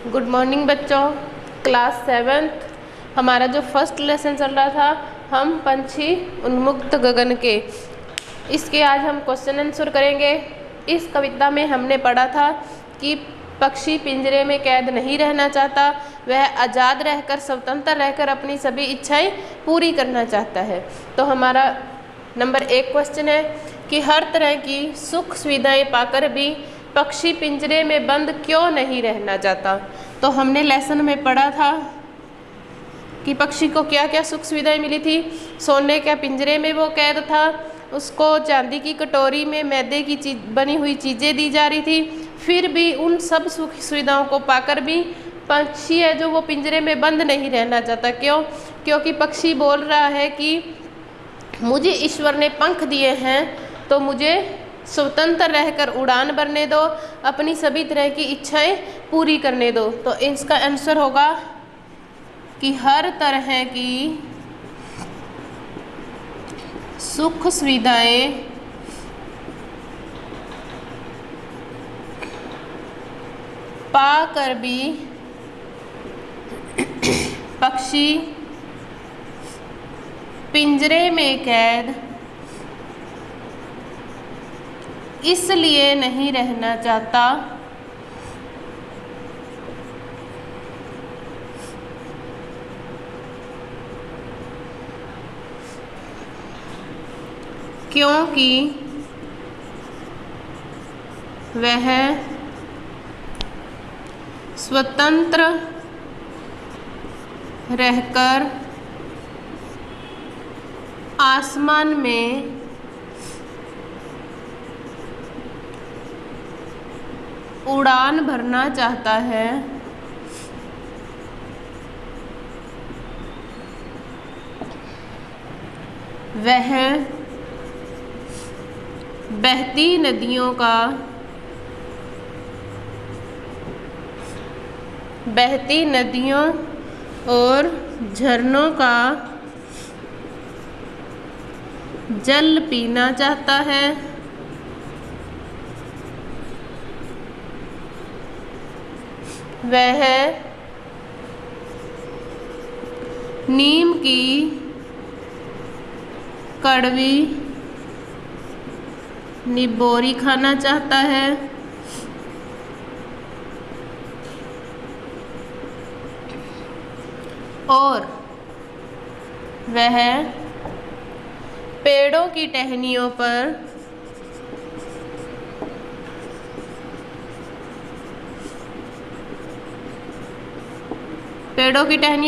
Good morning बच्चों। Class 7th हमारा जो फर्स्ट लेसन चल रहा था, हम पंछी उन्मुक्त गगन के, इसके आज हम क्वेश्चन आंसर करेंगे। इस कविता में हमने पढ़ा था कि पक्षी पिंजरे में कैद नहीं रहना चाहता, वह आज़ाद रहकर, स्वतंत्र रहकर अपनी सभी इच्छाएं पूरी करना चाहता है। तो हमारा नंबर 1 क्वेश्चन है कि हर तरह की सुख सुविधाएं पाकर भी पक्षी पिंजरे में बंद क्यों नहीं रहना चाहता। तो हमने लेसन में पढ़ा था कि पक्षी को क्या क्या सुख सुविधाएं मिली थी। सोने के पिंजरे में वो कैद था, उसको चांदी की कटोरी में मैदे की बनी हुई चीज़ें दी जा रही थी। फिर भी उन सब सुख सुविधाओं को पाकर भी पक्षी है जो वो पिंजरे में बंद नहीं रहना चाहता। क्यों? क्योंकि पक्षी बोल रहा है कि मुझे ईश्वर ने पंख दिए हैं तो मुझे स्वतंत्र रहकर उड़ान भरने दो, अपनी सभी तरह की इच्छाएं पूरी करने दो। तो इसका आंसर होगा कि हर तरह की सुख सुविधाएं पाकर भी पक्षी पिंजरे में कैद इसलिए नहीं रहना चाहता क्योंकि वह स्वतंत्र रहकर आसमान में उड़ान भरना चाहता है। वह बहती नदियों का, बहती नदियों और झरनों का जल पीना चाहता है। वह नीम की कड़वी निबोरी खाना चाहता है। और वह पेड़ों की टहनियों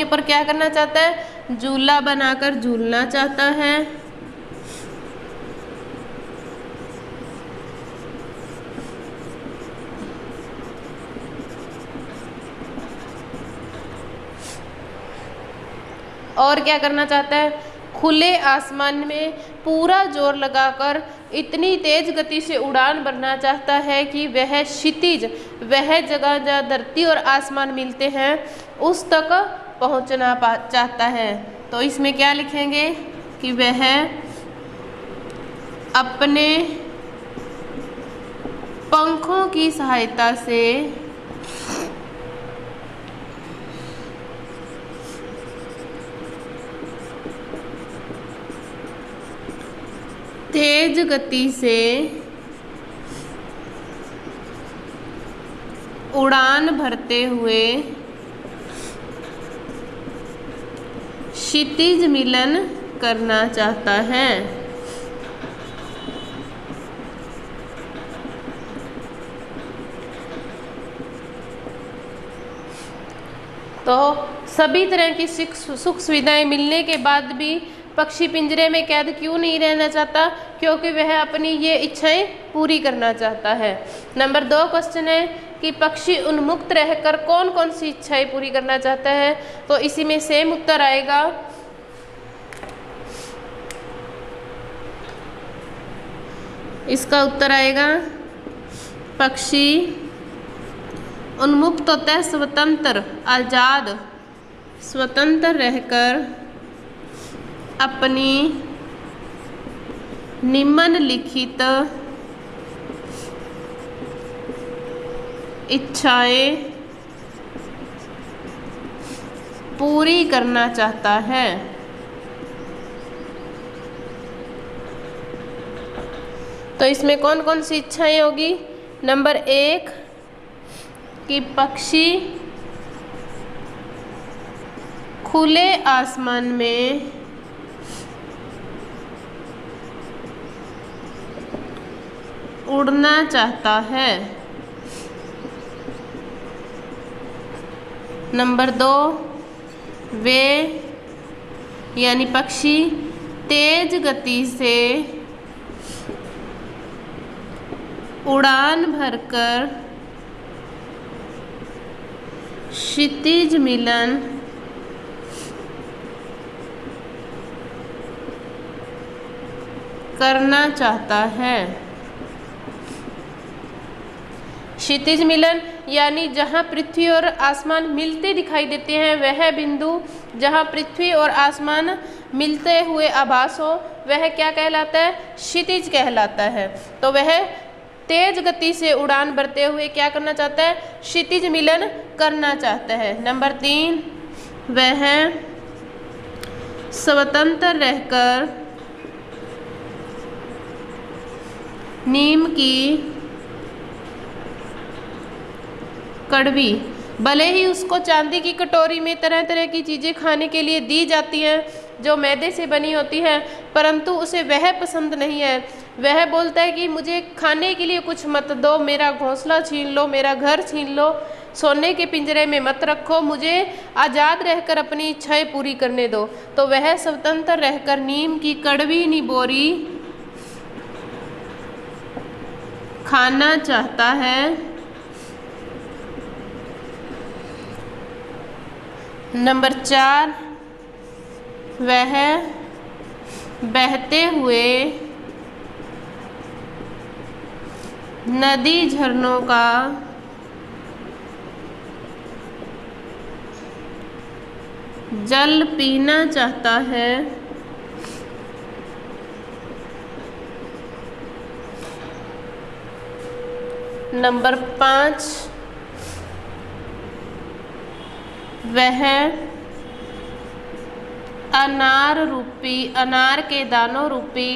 पर क्या करना चाहता है? झूला बनाकर झूलना चाहता है। और क्या करना चाहता है? खुले आसमान में पूरा जोर लगाकर इतनी तेज गति से उड़ान भरना चाहता है कि वह क्षितिज, वह जगह जहाँ धरती और आसमान मिलते हैं उस तक पहुंचना चाहता है। तो इसमें क्या लिखेंगे कि वह अपने पंखों की सहायता से तेज गति से उड़ान भरते हुए क्षितिज मिलन करना चाहता है। तो सभी तरह की सुख सुविधाएं मिलने के बाद भी पक्षी पिंजरे में कैद क्यों नहीं रहना चाहता? क्योंकि वह अपनी ये इच्छाएं पूरी करना चाहता है। नंबर 2 क्वेश्चन है कि पक्षी उन्मुक्त रहकर कौन कौन सी इच्छाएं पूरी करना चाहता है। तो इसी में सेम उत्तर आएगा। इसका उत्तर आएगा पक्षी उन्मुक्त होता है स्वतंत्र, आजाद, स्वतंत्र रहकर अपनी निम्नलिखित इच्छाएं पूरी करना चाहता है। तो इसमें कौन कौन सी इच्छाएं होगी? नंबर 1 कि पक्षी खुले आसमान में उड़ना चाहता है। नंबर 2 वे यानी पक्षी तेज गति से उड़ान भरकर क्षितिज मिलन करना चाहता है। क्षितिज मिलन यानी जहाँ पृथ्वी और आसमान मिलते दिखाई देते हैं, वह बिंदु जहाँ पृथ्वी और आसमान मिलते हुए आभास हो, वह क्या कहलाता है? क्षितिज कहलाता है। तो वह तेज गति से उड़ान भरते हुए क्या करना चाहता है? क्षितिज मिलन करना चाहता है। नंबर 3 वह स्वतंत्र रहकर नीम की कड़वी, भले ही उसको चांदी की कटोरी में तरह तरह की चीज़ें खाने के लिए दी जाती हैं जो मैदे से बनी होती है, परंतु उसे वह पसंद नहीं है। वह बोलता है कि मुझे खाने के लिए कुछ मत दो, मेरा घोंसला छीन लो, मेरा घर छीन लो, सोने के पिंजरे में मत रखो, मुझे आज़ाद रहकर अपनी इच्छाएं पूरी करने दो। तो वह स्वतंत्र रहकर नीम की कड़वी निबोरी खाना चाहता है। नंबर 4 वह बहते हुए नदी झरनों का जल पीना चाहता है। नंबर 5 वह अनार के दानों रूपी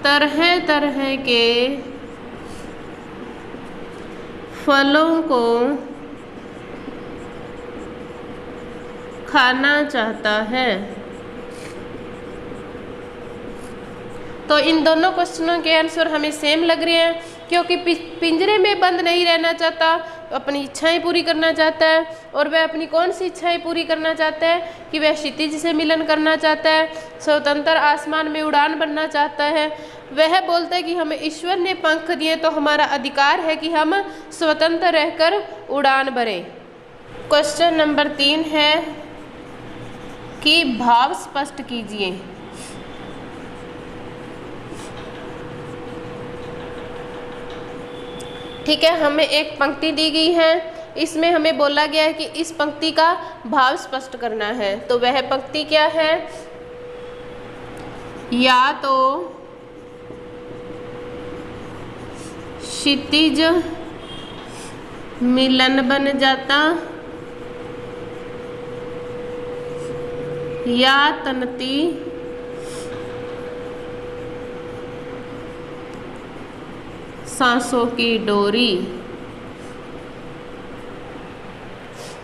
तरह तरह के फलों को खाना चाहता है। तो इन दोनों क्वेश्चनों के आंसर हमें सेम लग रहे हैं, क्योंकि पिंजरे में बंद नहीं रहना चाहता, अपनी इच्छाएं पूरी करना चाहता है। और वह अपनी कौन सी इच्छाएं पूरी करना चाहता है? कि वह क्षितिज से मिलन करना चाहता है, स्वतंत्र आसमान में उड़ान भरना चाहता है। वह बोलता है कि हमें ईश्वर ने पंख दिए तो हमारा अधिकार है कि हम स्वतंत्र रहकर उड़ान भरें। क्वेश्चन नंबर 3 है कि भाव स्पष्ट कीजिए। ठीक है, हमें एक पंक्ति दी गई है, इसमें हमें बोला गया है कि इस पंक्ति का भाव स्पष्ट करना है। तो वह पंक्ति क्या है? या तो क्षितिज मिलन बन जाता या तनती सांसों की डोरी।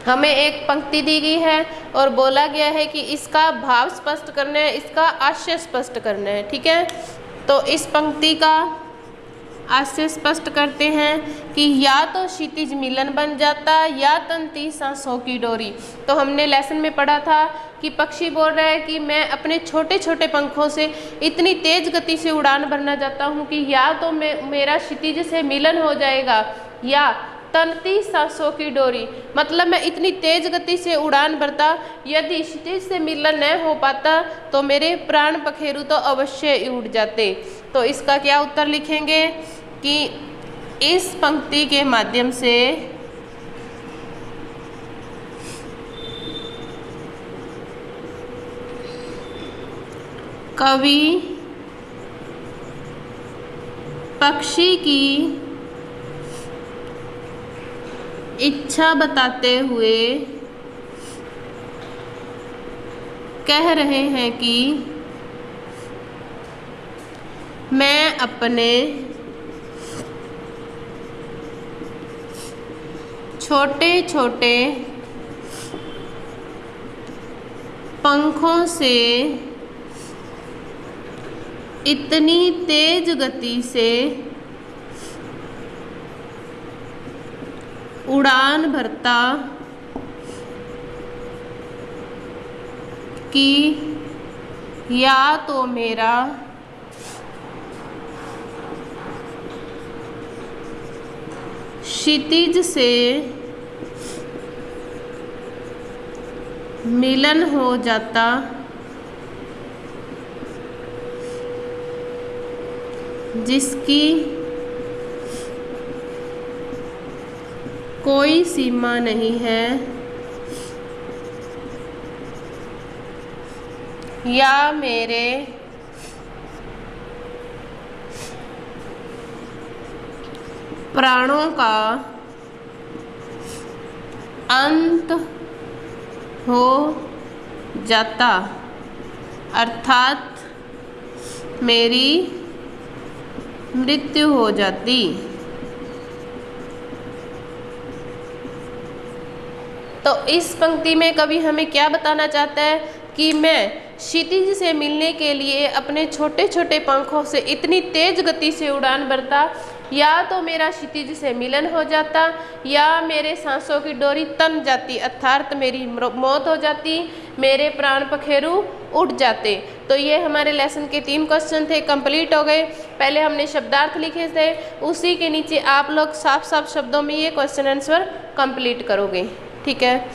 हमें एक पंक्ति दी गई है और बोला गया है कि इसका भाव स्पष्ट करना है, इसका आशय स्पष्ट करना है। ठीक है, तो इस पंक्ति का आशय स्पष्ट करते हैं कि या तो क्षितिज मिलन बन जाता या तनती सांसों की डोरी। तो हमने लेसन में पढ़ा था कि पक्षी बोल रहा है कि मैं अपने छोटे छोटे पंखों से इतनी तेज गति से उड़ान भरना चाहता हूँ कि या तो मेरा क्षितिज से मिलन हो जाएगा या तनती सांसों की डोरी, मतलब मैं इतनी तेज गति से उड़ान भरता, यदि क्षितिज से मिलन न हो पाता तो मेरे प्राण पखेरु तो अवश्य उड़ जाते। तो इसका क्या उत्तर लिखेंगे कि इस पंक्ति के माध्यम से कवि पक्षी की इच्छा बताते हुए कह रहे हैं कि मैं अपने छोटे छोटे पंखों से इतनी तेज गति से उड़ान भरता कि या तो मेरा क्षितिज से मिलन हो जाता जिसकी कोई सीमा नहीं है, या मेरे प्राणों का अंत हो जाता, अर्थात मेरी मृत्यु हो जाती। तो इस पंक्ति में कवि हमें क्या बताना चाहता है कि मैं क्षितिज से मिलने के लिए अपने छोटे छोटे पंखों से इतनी तेज गति से उड़ान भरता, या तो मेरा क्षितिज से मिलन हो जाता, या मेरे सांसों की डोरी तन जाती, अर्थात मेरी मौत हो जाती, मेरे प्राण पखेरु उड़ जाते। तो ये हमारे लेसन के 3 क्वेश्चन थे, कंप्लीट हो गए। पहले हमने शब्दार्थ लिखे थे, उसी के नीचे आप लोग साफ साफ शब्दों में ये क्वेश्चन आंसर कंप्लीट करोगे। ठीक है।